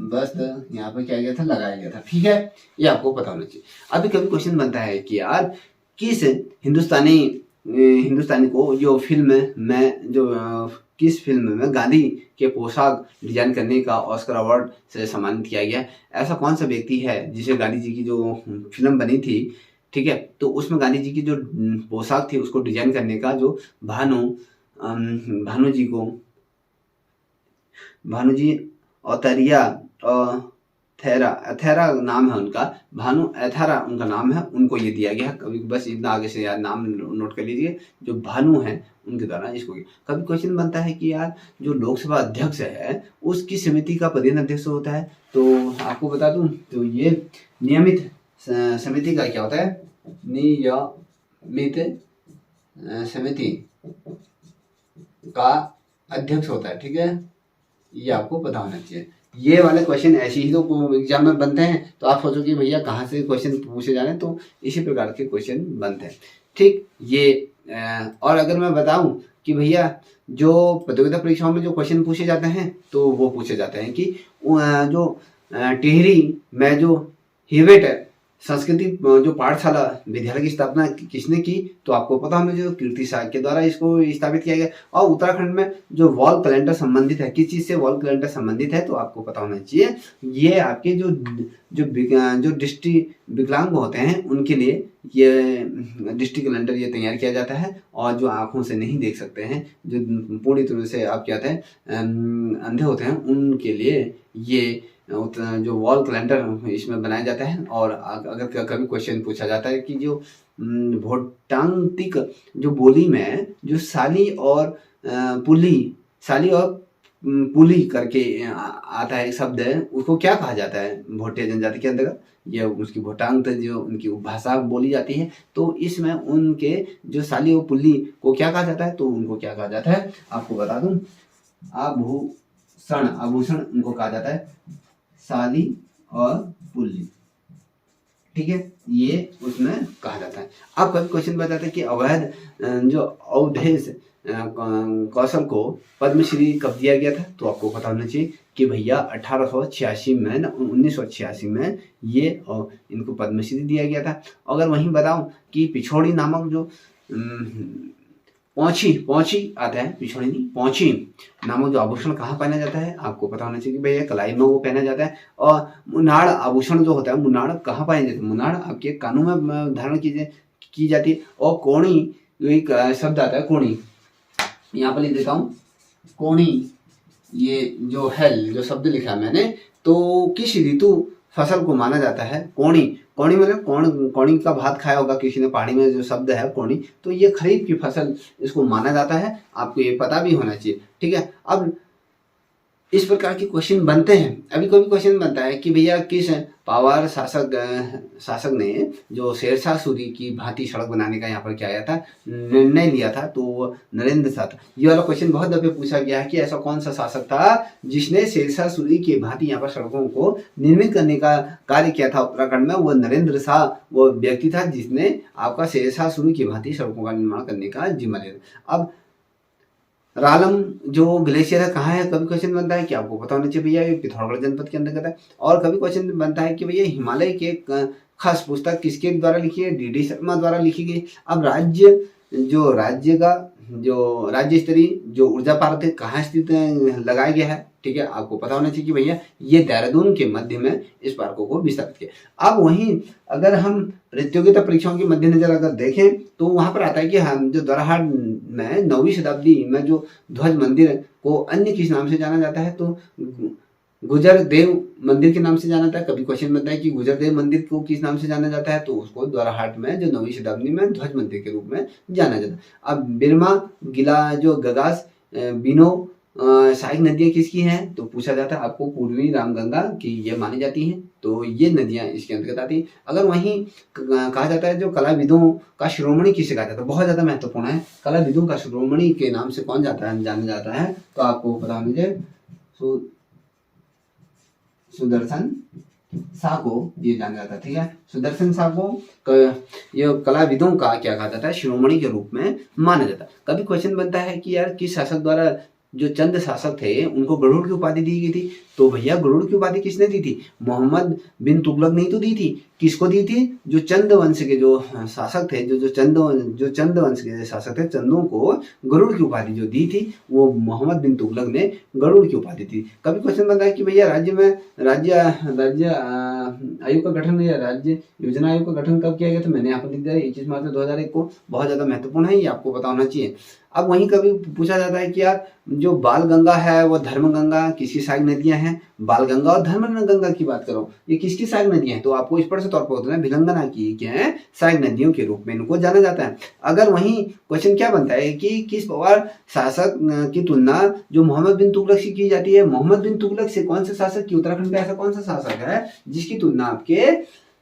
Speaker 1: बस्त यहाँ पर क्या गया था, लगाया गया था, ठीक है। ये आपको पता होना चाहिए। अभी कभी क्वेश्चन बनता है कि यार किस हिंदुस्तानी को जो फिल्म में जो किस फिल्म में गांधी के पोशाक डिजाइन करने का ऑस्कर अवार्ड से सम्मानित किया गया। ऐसा कौन सा व्यक्ति है जिसे गांधी जी की जो फिल्म बनी थी, ठीक है, तो उसमें गांधी जी की जो पोशाक थी उसको डिजाइन करने का जो भानु जी औतरिया अथेरा नाम है उनका, भानु अथेरा उनका नाम है, उनको ये दिया गया। कभी बस इतना आगे से यार नाम नोट कर लीजिए, जो भानु है उनके द्वारा इसको। कभी क्वेश्चन बनता है कि यार जो लोकसभा अध्यक्ष है उसकी समिति का प्रदेश अध्यक्ष होता है, तो आपको बता दूं तो ये नियमित समिति का क्या होता है, नियमित समिति का अध्यक्ष होता है, ठीक है। ये आपको पता होना चाहिए। ये वाले क्वेश्चन ऐसे ही तो एग्जाम में बनते हैं, तो आप सोचो कि भैया कहाँ से क्वेश्चन पूछे जा रहे हैं, तो इसी प्रकार के क्वेश्चन बनते हैं, ठीक। ये और अगर मैं बताऊं कि भैया जो प्रतियोगिता परीक्षाओं में जो क्वेश्चन पूछे जाते हैं तो वो पूछे जाते हैं कि जो टिहरी में जो हिवेट संस्कृति जो पाठशाला विद्यालय की स्थापना किसने की, तो आपको पता होना जो कीर्ति साग के द्वारा इसको स्थापित किया गया। और उत्तराखंड में जो वॉल कैलेंडर संबंधित है, किस चीज से वॉल कैलेंडर संबंधित है, तो आपको पता होना चाहिए ये आपके जो दृष्टि विकलांग होते हैं उनके लिए ये दृष्टि कैलेंडर ये तैयार किया जाता है। और जो आंखों से नहीं देख सकते हैं, जो पूरी तरह से आप क्या कहते हैं अंधे होते हैं, उनके लिए ये जो वॉल कैलेंडर इसमें बनाया जाता है। और अगर कभी क्वेश्चन पूछा जाता है कि जो भोटांतिक जो बोली में जो साली और पुली करके आता है एक शब्द है, उसको क्या कहा जाता है भोटिया जनजाति के अंतर्गत, ये उसकी भोटांग जो उनकी भाषा बोली जाती है। तो इसमें उनके जो साली और पुली को क्या कहा जाता है, तो उनको क्या कहा जाता है आपको बता दूं, आभूषण उनको कहा जाता है, साली और पुल्ली, ठीक है, ये उसमें कहा जाता है। अब कभी क्वेश्चन बताते हैं कि अवैध जो अवधेश कौशल को पद्मश्री कब दिया गया था, तो आपको पता होना चाहिए कि भैया 1886 में 1986 में ये इनको पद्मश्री दिया गया था। अगर वहीं बताऊं कि पिछोड़ी नामक जो पौंची आता है, पिछोड़ी नहीं पौंची नामक जो आभूषण कहाँ पहना जाता है, आपको पता होना चाहिए कि भैया कलाई में वो पहना जाता है। और मुनाड़ आभूषण जो होता है, मुनाड़ कहाँ पाए जाते हैं, मुनाड़ आपके कानों में धारण की जाती है। और कोणी एक शब्द आता है, कोणी यहाँ पर लिख देता हूँ, कोणी ये जो है जो शब्द लिखा है मैंने, तो किस ऋतु फसल को माना जाता है कोणी, कोणी मतलब कोणी का भात खाया होगा किसी ने, पहाड़ी में जो शब्द है कोणी, तो ये खरीफ की फसल इसको माना जाता है, आपको ये पता भी होना चाहिए, ठीक है। अब इस प्रकार के क्वेश्चन बनते हैं। अभी कोई क्वेश्चन बनता है कि भैया किस पावर शासक ने जो शेरशाह सूरी की भांति सड़क बनाने का यहाँ पर क्या आया था, निर्णय लिया था, तो नरेंद्र शाह था। ये वाला क्वेश्चन बहुत दफे पूछा गया है कि ऐसा कौन सा शासक था जिसने शेरशाह सूरी की भांति यहाँ पर सड़कों को निर्मित करने का कार्य किया था उत्तराखंड में। वो नरेंद्र शाह वो व्यक्ति था जिसने आपका शेरशाह सूरी की भांति सड़कों का निर्माण करने का जिम्मा लिया। अब रालम जो ग्लेशियर है कहाँ है, कभी क्वेश्चन बनता है कि आपको पता होना चाहिए भैया ये पिथौरागढ़ जनपद के अंतर्गत है। और कभी क्वेश्चन बनता है कि भैया हिमालय के खास पुस्तक किसके द्वारा लिखी है, डी शर्मा द्वारा लिखी गई। अब राज्य स्तरीय जो ऊर्जा पार्क है कहाँ स्थित लगाया गया है, ठीक है, आपको पता होना चाहिए कि भैया ये देहरादून के मध्य में इस पार्कों को विस्थापित किया। अब वहीं अगर हम प्रतियोगिता परीक्षाओं के मद्देनजर अगर देखें तो वहां पर आता है कि हम जो द्वाराहाट में 9वीं शताब्दी में जो ध्वज मंदिर को अन्य किस नाम से जाना जाता है, तो गुजर देव मंदिर के नाम से जाना जाता है। कभी क्वेश्चन बनता है कि गुजर देव मंदिर को किस नाम से जाना जाता है, तो उसको द्वाराहाट में जो 9वीं शताब्दी में ध्वज मंदिर के रूप में जाना जाता है। अब बिरमा गिला जो गगास बिनो सहायक नदियां किसकी हैं, तो पूछा जाता है आपको पूर्वी रामगंगा की ये मानी जाती हैं, तो ये नदियां इसके अंतर्गत आती हैं। अगर वहीं कहा जाता है जो कलाविदों का शिरोमणि किसे कहा जाता है, बहुत ज्यादा महत्वपूर्ण है, कलाविदों का शिरोमणि के नाम से कौन जाना जाता है, तो आपको पता होना चाहिए सुदर्शन शाह को ये जाना जाता है, ठीक है। सुदर्शन शाह को ये कलाविदों का क्या कहा जाता है, शिरोमणि के रूप में माना जाता है। कभी क्वेश्चन बनता है कि यार किस शासक द्वारा जो चंद शासक थे उनको गरुड़ की उपाधि दी गई थी, तो भैया गरुड़ की उपाधि किसने दी थी, मोहम्मद बिन तुगलक ने तो दी थी। किसको दी थी, जो चंद वंश के जो शासक थे, जो चंद वंश के शासक थे, चंदों को गरुड़ की उपाधि जो दी थी वो मोहम्मद बिन तुगलक ने गरुड़ की उपाधि दी। कभी क्वेश्चन बनता है कि भैया राज्य आयोग का गठन या राज्य योजना आयोग का गठन कब किया गया था, मैंने यहाँ पर लिख दिया 21 मार्च 2001 को, बहुत ज्यादा महत्वपूर्ण है, ये आपको पता होना चाहिए। अब वहीं कभी पूछा जाता है कि यार जो बाल गंगा है वो धर्म गंगा किसकी सहायक नदियां हैं, बाल गंगा और धर्म गंगा की बात करो, ये किसकी सहायक नदियां हैं, तो आपको स्पष्ट तौर पर होता है भिलंगना की क्या है सहायक नदियों के रूप में इनको जाना जाता है। अगर वहीं क्वेश्चन क्या बनता है कि किस पवार शासक की तुलना जो मोहम्मद बिन तुगलक से की जाती है, मोहम्मद बिन तुगलक से कौन से शासक की, उत्तराखंड का ऐसा कौन सा शासक है जिसकी तुलना आपके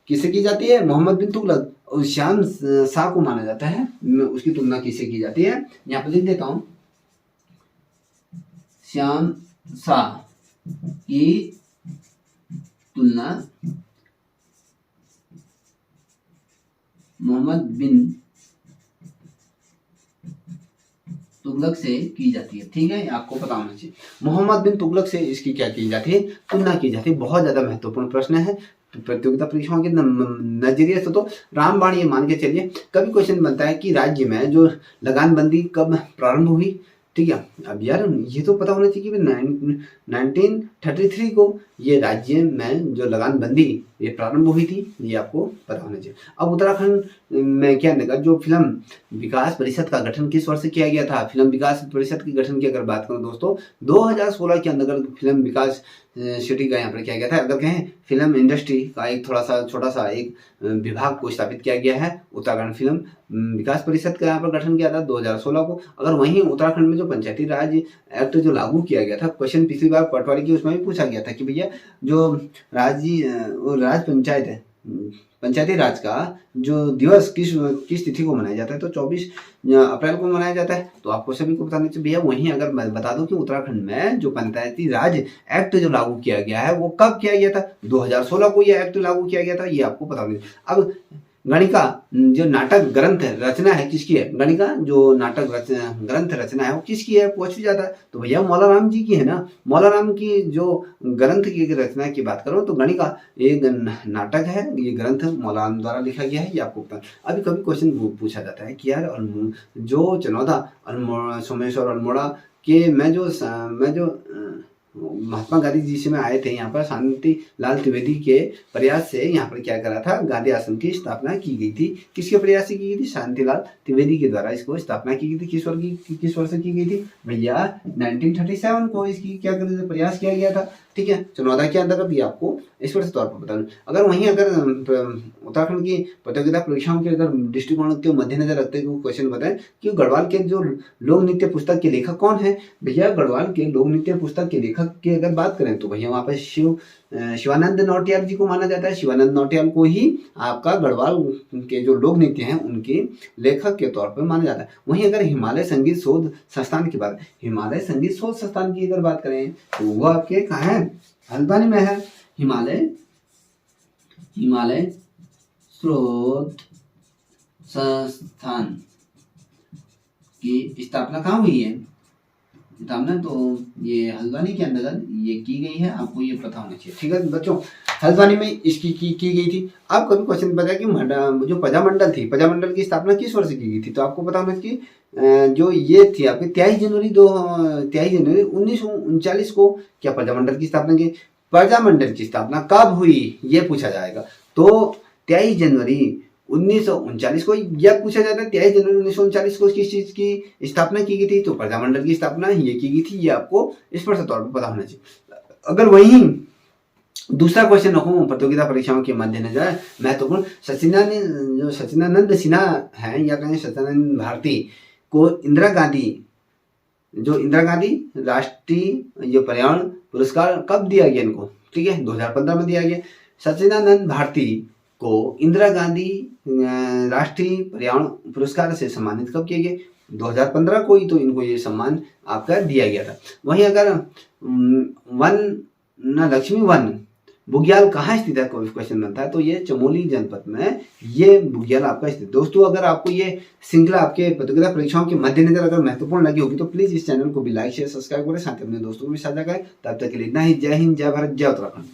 Speaker 1: किससे की जाती है, मोहम्मद बिन तुगलक और श्याम शाह को माना जाता है, उसकी तुलना किससे की जाती है, यहाँ पर लिख देता हूं, श्याम शाह की तुलना मोहम्मद बिन तुगलक से की जाती है। ठीक है, आपको पता होना चाहिए। मोहम्मद बिन तुगलक से इसकी क्या की जाती है, तुलना की जाती है। बहुत ज्यादा महत्वपूर्ण प्रश्न है प्रतियोगिता परीक्षाओं के नजरिए से। तो रामबाण ये मान के चलिए। कभी क्वेश्चन बनता है कि राज्य में जो लगानबंदी कब प्रारंभ हुई। ठीक है, अब यार ये तो पता होना चाहिए कि 1933 को ये राज्य में जो लगानबंदी ये प्रारंभ हुई थी, ये आपको पता होना चाहिए। अब उत्तराखंड में क्या लगा, जो फिल्म विकास परिषद का गठन किस वर्ष किया गया था। फिल्म विकास परिषद के गठन की अगर बात करूं दोस्तों, 2016 के अंतर्गत फिल्म विकास सिटी का यहाँ पर किया गया था। अगर कहें फिल्म इंडस्ट्री का एक थोड़ा सा छोटा सा एक विभाग को स्थापित किया गया है उत्तराखंड फिल्म विकास परिषद का यहाँ पर गठन किया था 2016 को। अगर वहीं उत्तराखंड में जो पंचायती राज एक्ट जो लागू किया गया था, क्वेश्चन पिछली बार पटवारी की उसमें भी पूछा गया था कि भैया जो राज पंचायत है, पंचायती राज का जो दिवस किस तिथि को मनाया जाता है, तो 24 अप्रैल को मनाया जाता है। तो आपको सभी को बताना चाहिए भैया। वहीं अगर मैं बता दूं कि उत्तराखंड में जो पंचायती राज एक्ट जो लागू किया गया है वो कब किया गया था, 2016 को ये एक्ट लागू किया गया था, ये आपको पता होना चाहिए। अब गणिका जो नाटक ग्रंथ रचना है किसकी है, गणिका जो नाटक ग्रंथ रचना है वो किसकी है, पूछ जाता है। तो भैया मौला राम जी की है ना। मौला राम की जो ग्रंथ की रचना की बात करो तो गणिका एक नाटक है, ये ग्रंथ मौला राम द्वारा लिखा गया है, ये आपको पता। अभी कभी क्वेश्चन पूछा जाता है कि यार जो चनौदा सोमेश्वर अल्मोड़ा के मैं जो महात्मा गांधी जी से में आए थे, यहाँ पर शांति लाल त्रिवेदी के प्रयास से यहाँ पर क्या करा था, गांधी आश्रम की स्थापना की गई थी। किसके प्रयास से की गई थी, शांतिलाल त्रिवेदी के द्वारा इसको स्थापना की गई थी। किस वर्ष की गई थी भैया, 1937 को इसकी क्या प्रयास किया गया था। ठीक है, चनौदा के अंतर्गत ये आपको इस वर्ष तौर पर बता दूं। अगर वहीं अगर उत्तराखंड की प्रतियोगिता परीक्षाओं के अगर दृष्टिकोण के मद्देनजर रखते हुए क्वेश्चन बताएं कि गढ़वाल के जो लोक नृत्य पुस्तक के लेखक कौन है। भैया गढ़वाल के लोक नृत्य पुस्तक के लेखक की अगर बात करें तो भैया वहाँ पर शिवानंद नौटियाल जी को माना जाता है। शिवानंद नौटियाल को ही आपका गढ़वाल के जो लोक नृत्य हैं उनके लेखक के तौर पर माना जाता है। वहीं अगर हिमालय संगीत शोध संस्थान की बात, हिमालय संगीत शोध संस्थान की अगर बात करें तो वो आपके कहाँ है, हल्द्वानी में है। हिमालय शोध संस्थान की स्थापना कहाँ हुई है, स्थापना तो ये हल्द्वानी के अंतर्गत ये की गई है, आपको ये पता होना चाहिए। ठीक है बच्चों, हल्द्वानी में इसकी की गई थी। अब कभी क्वेश्चन बता कि जो प्रजामंडल थी, प्रजामंडल की स्थापना किस वर्ष की गई थी, तो आपको पता होना चाहिए जो ये थी आपकी 23 जनवरी 1939 को क्या प्रजामंडल की स्थापना की। प्रजामंडल की स्थापना कब हुई ये पूछा जाएगा, तो 23 जनवरी 1939 को यह पूछा जाता है। 23 जनवरी 1939 को किस चीज की स्थापना की गई थी, तो प्रजामंडल की स्थापना ये की गई थी, ये आपको स्पष्ट तौर पर पता होना चाहिए। अगर वहीं दूसरा क्वेश्चन रखूं प्रतियोगिता परीक्षाओं के मद्देनजर महत्वपूर्ण, सचिदानंद सिन्हा है या कहें सचिदानंद भारती को इंदिरा गांधी राष्ट्रीय जो पर्यावरण पुरस्कार कब दिया गया इनको। ठीक है, 2015 में दिया गया। सचिदानंद भारती को इंदिरा गांधी राष्ट्रीय पर्यावरण पुरस्कार से सम्मानित कब किया गया, 2015 को ही तो इनको ये सम्मान आपका दिया गया था। वहीं अगर लक्ष्मी वन बुग्याल कहाँ स्थित है, कोई क्वेश्चन बनता है तो ये चमोली जनपद में ये बुग्याल आपका स्थित। दोस्तों अगर आपको ये श्रृंखला आपके प्रतियोगिता परीक्षाओं के मद्देनजर अगर महत्वपूर्ण लगी होगी तो प्लीज इस चैनल को भी लाइक शेयर सब्सक्राइब करें, साथ ही अपने दोस्तों को भी साझा करें। तब तक के लिए इतना ही। जय हिंद, जय भारत, जय उत्तराखंड।